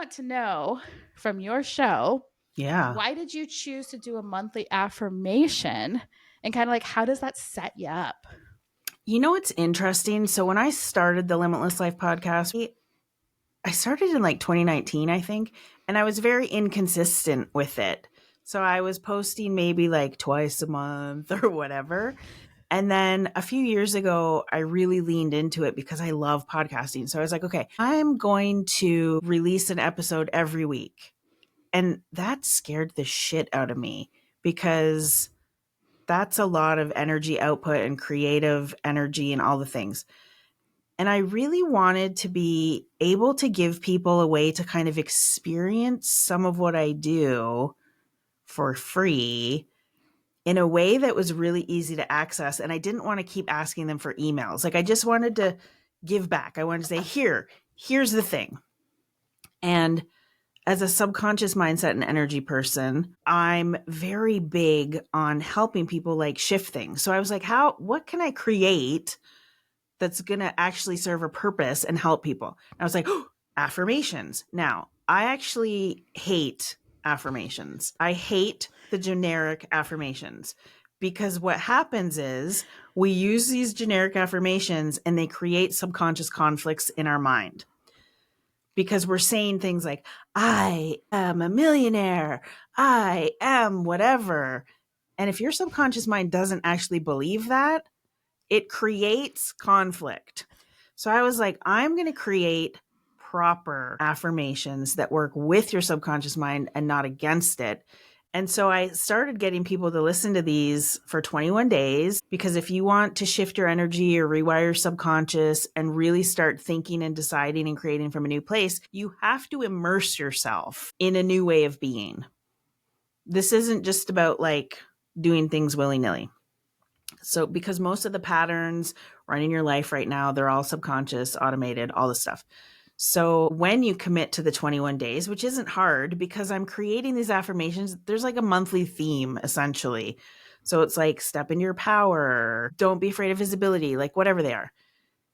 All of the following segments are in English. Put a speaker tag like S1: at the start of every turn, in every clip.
S1: want to know from your show,
S2: Yeah.
S1: why did you choose to do a monthly affirmation, and kind of like, how does that set you up?
S2: You know, what's interesting. So when I started the Limitless Life podcast, I started in like 2019, I think, and I was very inconsistent with it. So I was posting maybe like twice a month or whatever. And then a few years ago, I really leaned into it because I love podcasting. So I was like, okay, I'm going to release an episode every week. And that scared the shit out of me because that's a lot of energy output and creative energy and all the things. And I really wanted to be able to give people a way to kind of experience some of what I do for free in a way that was really easy to access. And I didn't want to keep asking them for emails. Like I just wanted to give back. I wanted to say, here's the thing. And as a subconscious mindset and energy person, I'm very big on helping people like shift things. So I was like, what can I create that's going to actually serve a purpose and help people? And I was like, affirmations. Now, I actually hate affirmations. I hate the generic affirmations because what happens is we use these generic affirmations and they create subconscious conflicts in our mind because we're saying things like, I am a millionaire. I am whatever. And if your subconscious mind doesn't actually believe that, it creates conflict. So I was like, I'm going to create proper affirmations that work with your subconscious mind and not against it. And so I started getting people to listen to these for 21 days because if you want to shift your energy or rewire your subconscious and really start thinking and deciding and creating from a new place, you have to immerse yourself in a new way of being. This isn't just about like doing things willy-nilly. So because most of the patterns running your life right now, they're all subconscious, automated, all this stuff. So when you commit to the 21 days, which isn't hard because I'm creating these affirmations, there's like a monthly theme essentially. So it's like step into your power, don't be afraid of visibility, like whatever they are.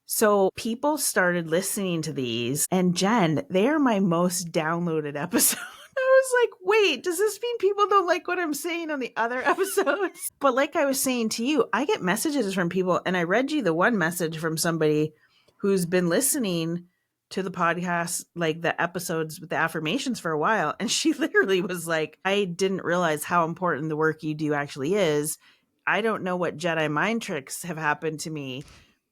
S2: So people started listening to these, and Jenn, they are my most downloaded episode. I was like, wait, does this mean people don't like what I'm saying on the other episodes? But like I was saying to you, I get messages from people, and I read you the one message from somebody who's been listening to the podcast, like the episodes with the affirmations for a while. And she literally was like, I didn't realize how important the work you do actually is. I don't know what Jedi mind tricks have happened to me,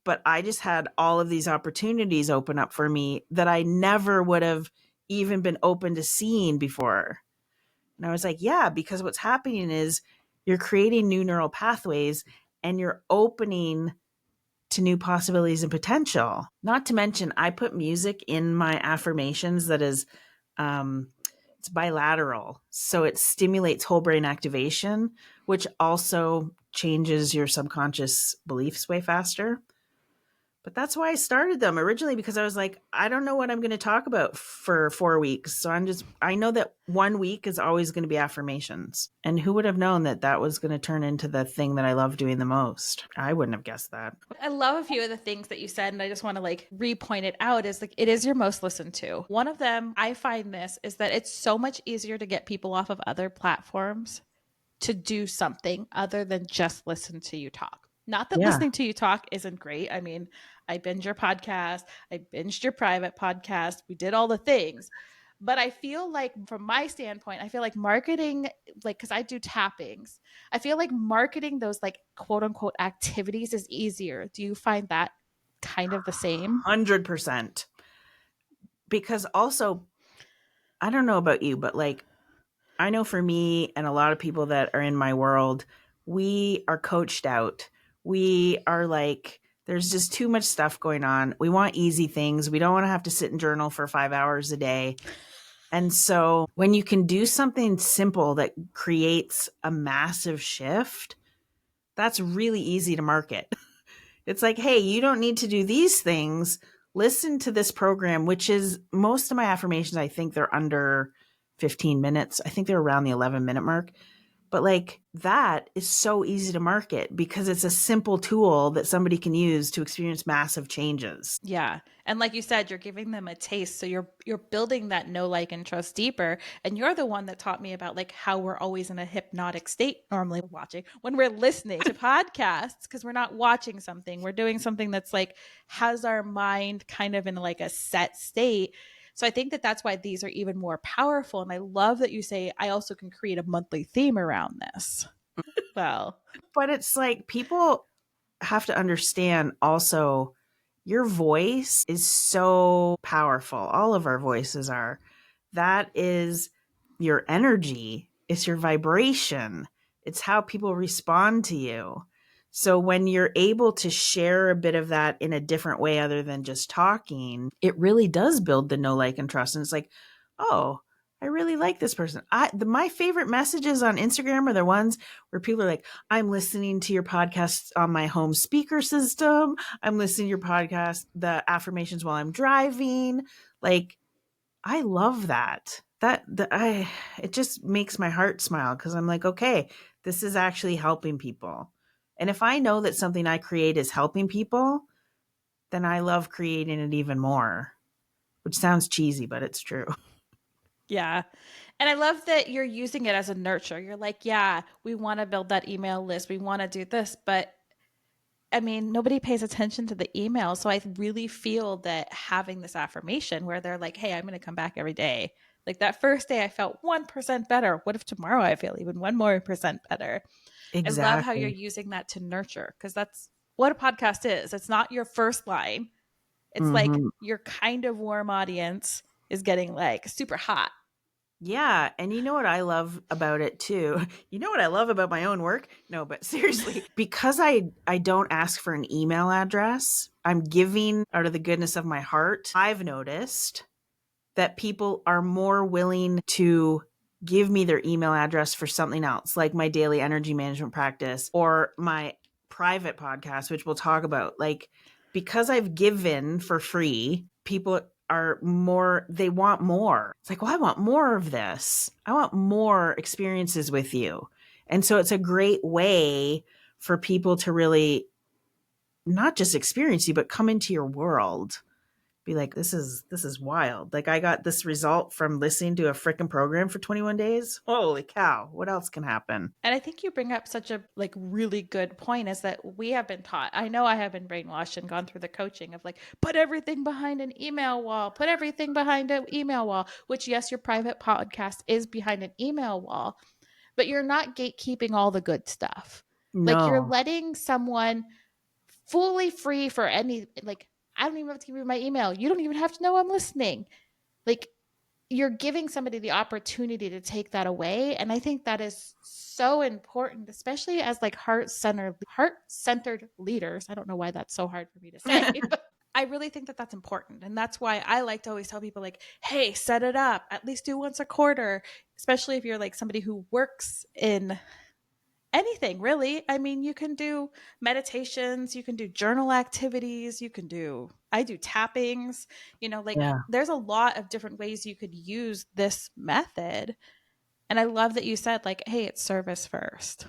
S2: but I just had all of these opportunities open up for me that I never would have even been open to seeing before. And I was like, yeah, because what's happening is you're creating new neural pathways and you're opening to new possibilities and potential. Not to mention, I put music in my affirmations that is, it's bilateral. So it stimulates whole brain activation, which also changes your subconscious beliefs way faster. But that's why I started them originally, because I was like, I don't know what I'm going to talk about for 4 weeks. So I know that 1 week is always going to be affirmations. And who would have known that that was going to turn into the thing that I love doing the most? I wouldn't have guessed that.
S1: I love a few of the things that you said, and I just want to like repoint it out is like, it is your most listened to. One of them, I find this, is that it's so much easier to get people off of other platforms to do something other than just listen to you talk. Not that listening to you talk isn't great. I mean, I binged your podcast. I binged your private podcast. We did all the things. But I feel like from my standpoint, I feel like marketing, like, because I do tappings, I feel like marketing those like quote unquote activities is easier. Do you find that kind of the same?
S2: 100%. Because also, I don't know about you, but like, I know for me and a lot of people that are in my world, we are coached out. We are like, there's just too much stuff going on. We want easy things. We don't want to have to sit and journal for 5 hours a day. And so when you can do something simple that creates a massive shift, that's really easy to market. It's like, hey, you don't need to do these things. Listen to this program, which is most of my affirmations. I think they're under 15 minutes. I think they're around the 11-minute mark. But like that is so easy to market because it's a simple tool that somebody can use to experience massive changes.
S1: Yeah. And like you said, you're giving them a taste. So you're building that know, like, and trust deeper. And you're the one that taught me about like how we're always in a hypnotic state normally watching when we're listening to podcasts, because we're not watching something. We're doing something that's like has our mind kind of in like a set state. So I think that that's why these are even more powerful. And I love that you say I also can create a monthly theme around this. Well,
S2: But it's like people have to understand also your voice is so powerful. All of our voices are. That is your energy, it's your vibration, it's how people respond to you. So when you're able to share a bit of that in a different way other than just talking, it really does build the know, like, and trust. And it's like, oh, I really like this person. My favorite messages on Instagram are the ones where people are like, I'm listening to your podcast on my home speaker system. I'm listening to your podcast, the affirmations while I'm driving. Like, I love that. It just makes my heart smile because I'm like, okay, this is actually helping people. And if I know that something I create is helping people, then I love creating it even more, which sounds cheesy, but it's true.
S1: yeah. And I love that you're using it as a nurture. You're like, yeah, we want to build that email list. We want to do this. But I mean, nobody pays attention to the email. So I really feel that having this affirmation where they're like, hey, I'm going to come back every day. Like that first day, I felt 1% better. What if tomorrow I feel even 1% more better? I love how you're
S2: Exactly.
S1: using that to nurture because that's what a podcast is. It's not your first line, it's like
S2: Hmm.
S1: your kind of warm audience is getting like super hot.
S2: Yeah, and you know what I love about it too? You know what I love about my own work? No, but seriously, because I don't ask for an email address, I'm giving out of the goodness of my heart. I've noticed that people are more willing to give me their email address for something else, like my daily energy management practice or my private podcast, which we'll talk about. Like, because I've given for free, people are more, they want more. It's like, well, I want more of this. I want more experiences with you. And so it's a great way for people to really not just experience you, but come into your world, be like, this is wild. Like I got this result from listening to a freaking program for 21 days. Holy cow. What else can happen?
S1: And I think you bring up such a like really good point is that we have been taught. I know I have been brainwashed and gone through the coaching of like put everything behind an email wall, put everything behind an email wall, which yes, your private podcast is behind an email wall, but you're not gatekeeping all the good stuff. Like you're
S2: No.
S1: letting someone fully free for any like I don't even have to give you my email. You don't even have to know I'm listening. Like you're giving somebody the opportunity to take that away, and I think that is so important, especially as like heart-centered leaders. I don't know why that's so hard for me to say, but I really think that that's important, and that's why I like to always tell people like, hey, set it up, at least do once a quarter, especially if you're like somebody who works in anything really. I mean, you can do meditations, you can do journal activities, I do tappings, like
S2: Yeah.
S1: there's a lot of different ways you could use this method. And I love that you said like, hey, it's service first.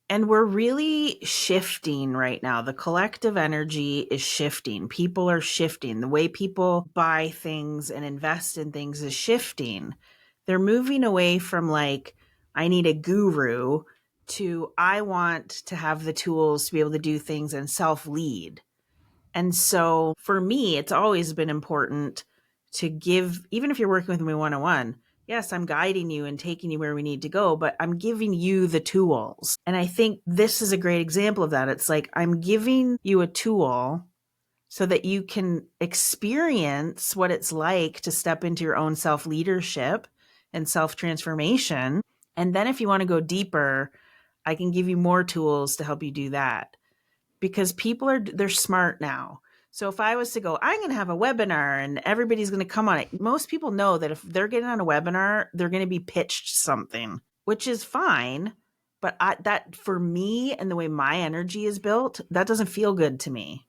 S2: And we're really shifting right now. The collective energy is shifting. People are shifting. The way people buy things and invest in things is shifting. They're moving away from like, I need a guru to I want to have the tools to be able to do things and self lead. And so for me, it's always been important to give, even if you're working with me one on one, yes, I'm guiding you and taking you where we need to go, but I'm giving you the tools. And I think this is a great example of that. It's like I'm giving you a tool so that you can experience what it's like to step into your own self leadership and self transformation. And then if you want to go deeper, I can give you more tools to help you do that because they're smart now. So if I was to go, I'm going to have a webinar and everybody's going to come on it. Most people know that if they're getting on a webinar, they're going to be pitched something, which is fine. But that for me and the way my energy is built, that doesn't feel good to me.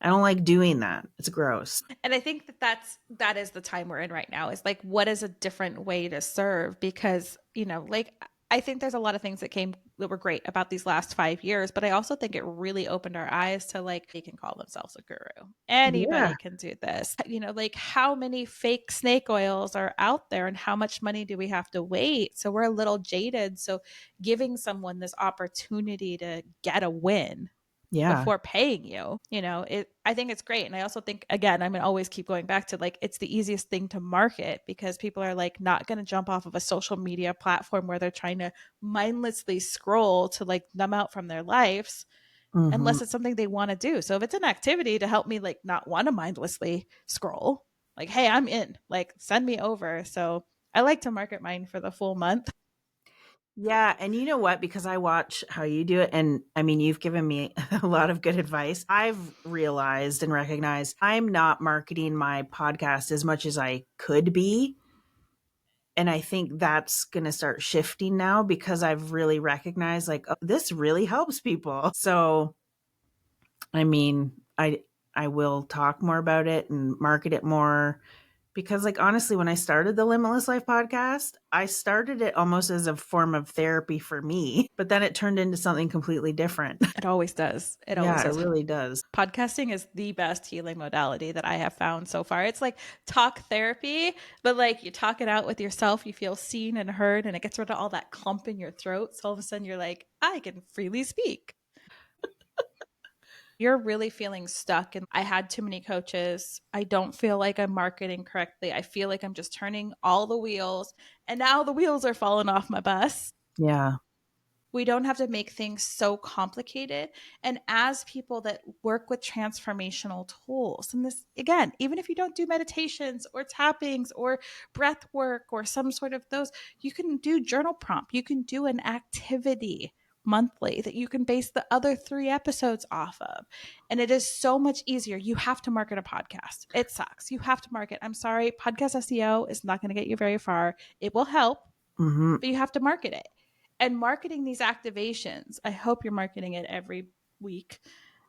S2: I don't like doing that. It's gross.
S1: And I think that is the time we're in right now, is like what is a different way to serve, because like I think there's a lot of things that were great about these last 5 years, but I also think it really opened our eyes to like, they can call themselves a guru.
S2: Yeah.
S1: Anybody can do this. You know, like how many fake snake oils are out there and how much money do we have to wait? So we're a little jaded. So giving someone this opportunity to get a win
S2: Yeah.
S1: before paying you, you know, I think it's great. And I also think, again, I'm gonna always keep going back to like, it's the easiest thing to market because people are like not going to jump off of a social media platform where they're trying to mindlessly scroll to like numb out from their lives
S2: Hmm.
S1: unless it's something they want to do. So if it's an activity to help me like not want to mindlessly scroll, like, hey, I'm in, like, send me over. So I like to market mine for the full month.
S2: Yeah, and you know what? Because I watch how you do it, and I mean, you've given me a lot of good advice. I've realized and recognized I'm not marketing my podcast as much as I could be. And I think that's going to start shifting now because I've really recognized like, oh, this really helps people. So, I mean, I will talk more about it and market it more because like honestly when I started the Limitless Life podcast, I started it almost as a form of therapy for me, but then it turned into something completely different.
S1: It always does. It always
S2: Yeah, it
S1: does.
S2: really does.
S1: Podcasting is the best healing modality that I have found so far. It's like talk therapy, but like you talk it out with yourself, you feel seen and heard, and it gets rid of all that clump in your throat. So all of a sudden you're like, I can freely speak. You're really feeling stuck, and I had too many coaches. I don't feel like I'm marketing correctly. I feel like I'm just turning all the wheels, and now the wheels are falling off my bus.
S2: Yeah.
S1: We don't have to make things so complicated. And as people that work with transformational tools, and this again, even if you don't do meditations or tappings or breath work or some sort of those, you can do journal prompt, you can do an activity monthly that you can base the other 3 episodes off of. And it is so much easier. You have to market a podcast. It sucks. You have to market. I'm sorry, podcast SEO is not going to get you very far. It will help,
S2: Hmm.
S1: but you have to market it. And marketing these activations, I hope you're marketing it every week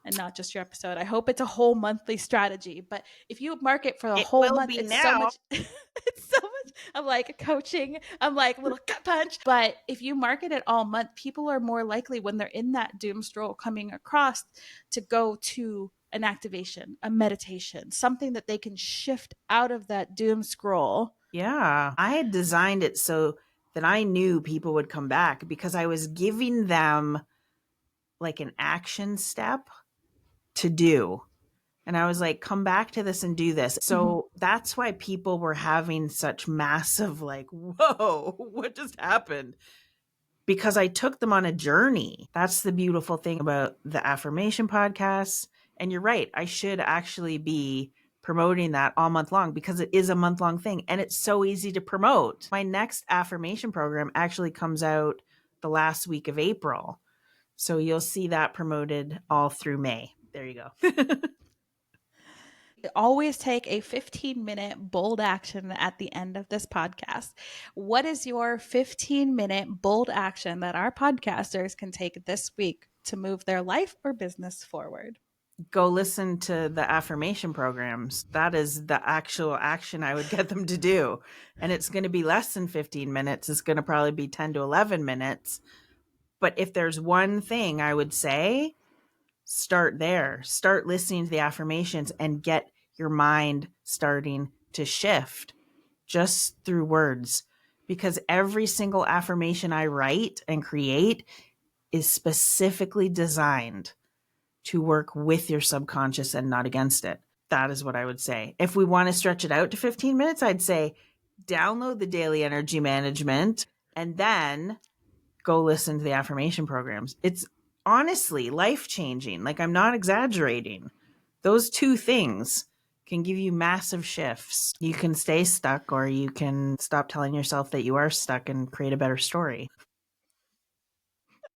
S1: and not just your episode. I hope it's a whole monthly strategy. But if you market for a
S2: It
S1: whole
S2: will
S1: month,
S2: be
S1: it's so
S2: now.
S1: much, it's so much. I'm like coaching, I'm like little gut punch. But if you market it all month, people are more likely when they're in that doom scroll coming across to go to an activation, a meditation, something that they can shift out of that doom scroll.
S2: Yeah. I had designed it so that I knew people would come back because I was giving them like an action step to do. And I was like, come back to this and do this.
S1: Mhm.
S2: So that's why people were having such massive, like, whoa, what just happened? Because I took them on a journey. That's the beautiful thing about the affirmation podcasts. And you're right, I should actually be promoting that all month long because it is a month long thing and it's so easy to promote. My next affirmation program actually comes out the last week of April. So you'll see that promoted all through May. There you go.
S1: Always take a 15-minute bold action at the end of this podcast. What is your 15-minute bold action that our podcasters can take this week to move their life or business forward?
S2: Go listen to the affirmation programs. That is the actual action I would get them to do. And it's going to be less than 15 minutes. It's going to probably be 10 to 11 minutes. But if there's one thing I would say, start there. Start listening to the affirmations and get your mind starting to shift just through words. Because every single affirmation I write and create is specifically designed to work with your subconscious and not against it. That is what I would say. If we want to stretch it out to 15 minutes, I'd say download the daily energy management and then go listen to the affirmation programs. It's honestly life changing. Like, I'm not exaggerating. Those two things can give you massive shifts. You can stay stuck or you can stop telling yourself that you are stuck and create a better story.